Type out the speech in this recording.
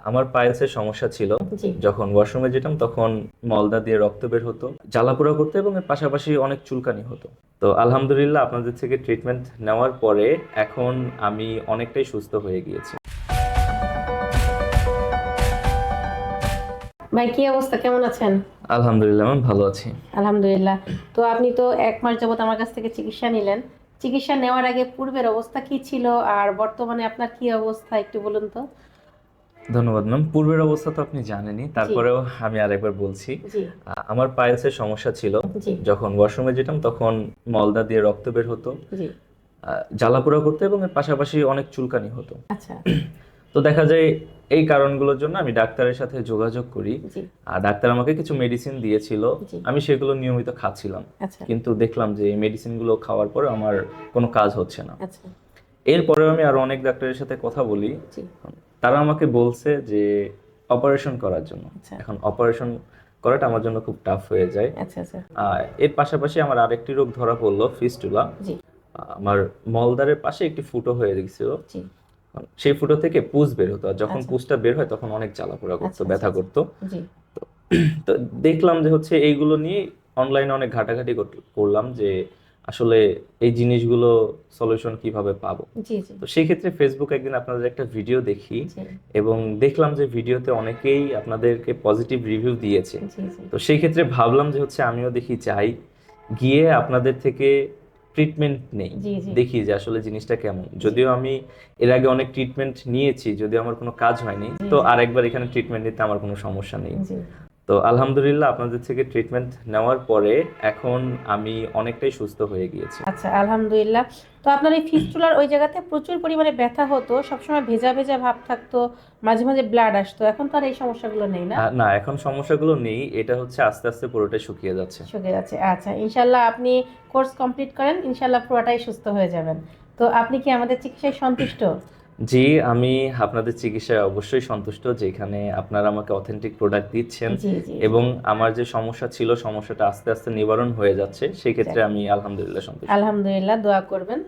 আমার পাইলসের সমস্যা ছিল। জি। যখন ওয়াশরুমে যেতাম তখন মলদা দিয়ে রক্ত বের হতো, জ্বালাপোড়া করতো এবং এর পাশাপাশি অনেক চুলকানি হতো। তো আলহামদুলিল্লাহ আপনাদের থেকে ট্রিটমেন্ট নেওয়ার পরে এখন আমি অনেকটাই সুস্থ হয়ে গিয়েছি। ভাই, কি অবস্থা, কেমন আছেন? আলহামদুলিল্লাহ আমি ভালো আছি। আলহামদুলিল্লাহ। তো আপনি তো 1 মাস যাবত আমার কাছ থেকে চিকিৎসা নিলেন। চিকিৎসা নেওয়ার আগে পূর্বের অবস্থা কি ছিল আর বর্তমানে আপনার কি অবস্থা একটু বলুন তো। ধন্যবাদ ম্যাম। পূর্বের অবস্থা তো আপনি জানেনই, জি। তারপরেও আমি আরেকবার বলছি। জি। আমার পাইলসের সমস্যা ছিল। জি। যখন ওয়াশরুমে যেতাম তখন মলদা দিয়ে রক্ত বের হতো, জি। জ্বালাপোড়া করতো এবং এর পাশাপাশি অনেক চুলকানি হতো। আচ্ছা। তো দেখা যায় এই কারণগুলোর জন্য আমি ডাক্তারের সাথে যোগাযোগ করি। জি। আর ডাক্তার আমাকে কিছু মেডিসিন দিয়েছিল, জি। আমি সেগুলো নিয়মিত খাচ্ছিলাম। আচ্ছা। কিন্তু দেখলাম যে এই মেডিসিনগুলো খাওয়ার পরে আমার কোনো কাজ হচ্ছে না। আচ্ছা। এরপরেও আমি আরো অনেক ডাক্তারের সাথে কথা বলি, জি। তারা আমাকে বলছে যে অপারেশন করার জন্য। আচ্ছা। এখন অপারেশন করাটা আমার জন্য খুব টাফ হয়ে যায়। আচ্ছা। আচ্ছা। এর পাশাপাশি আমার আরেকটি রোগ ধরা পড়লো, ফিস্টুলা। জি। আমার মলদ্বারের পাশে একটি ফুটো হয়ে গেছিল। জি। সেই ফুটো থেকে পুজ বের হতো, আর যখন আচ্ছা। পুজটা বের হয় তখন অনেক জ্বালাপোড়া করতো, আচ্ছা। ব্যথা আচ্ছা। করতো। জি। তো দেখলাম যে হচ্ছে এইগুলো নিয়ে অনলাইনে অনেক ঘাটাঘাটি করলাম যে আসলে এই জিনিসগুলো সলিউশন কিভাবে পাবো। জি। জি। তো সেই ক্ষেত্রে ফেসবুকে একদিন আপনাদের একটা ভিডিও দেখি জি। এবং দেখলাম যে ভিডিওতে অনেকেই আপনাদেরকে পজিটিভ রিভিউ দিয়েছে। জি। জি। তো সেই ক্ষেত্রে ভাবলাম যে হচ্ছে আমিও দেখি যাই, গিয়ে আপনাদের থেকে ট্রিটমেন্ট নেই, জি। জি। দেখি যে আসলে জিনিসটা কেমন। যদিও আমি এর আগে অনেক ট্রিটমেন্ট নিয়েছি, যদিও আমার কোনো কাজ হয়নি, জি। তো জি। আরেকবার এখানে ট্রিটমেন্ট নিতে আমার কোনো সমস্যা নেই। জি। তো আলহামদুলিল্লাহ আপনাদের থেকে ট্রিটমেন্ট নেওয়ার পরে এখন আমি অনেকটাই সুস্থ হয়ে গিয়েছি। আচ্ছা, আলহামদুলিল্লাহ। তো আপনার এই ফিস্টুলার ওই জায়গাতে প্রচুর পরিমাণে ব্যথা হতো, সবসময় ভেজা ভেজা ভাব থাকতো, মাঝে মাঝে ব্লাড আসতো, এখন তো আর এই সমস্যাগুলো নেই, না? না, এখন সমস্যাগুলো নেই, এটা হচ্ছে আস্তে আস্তে পুরোটাই শুকিয়ে যাচ্ছে। শুকিয়ে যাচ্ছে। আচ্ছা, ইনশাল্লাহ আপনি কোর্স কমপ্লিট করেন, ইনশাল্লাহ পুরোটাই সুস্থ হয়ে যাবেন। তো আপনি কি আমাদের চিকিৎসায় সন্তুষ্ট? জি, আমি আপনাদের চিকিৎসায় অবশ্যই সন্তুষ্ট, যেখানে আপনারা আমাকে অথেন্টিক প্রোডাক্ট দিচ্ছেন জি। জি। জি। এবং আমার যে সমস্যা ছিল সমস্যাটা আস্তে আস্তে নিবারণ হয়ে যাচ্ছে, সেই ক্ষেত্রে যাক, আমি আলহামদুলিল্লাহ সন্তুষ্ট। আলহামদুলিল্লাহ, দোয়া করবেন।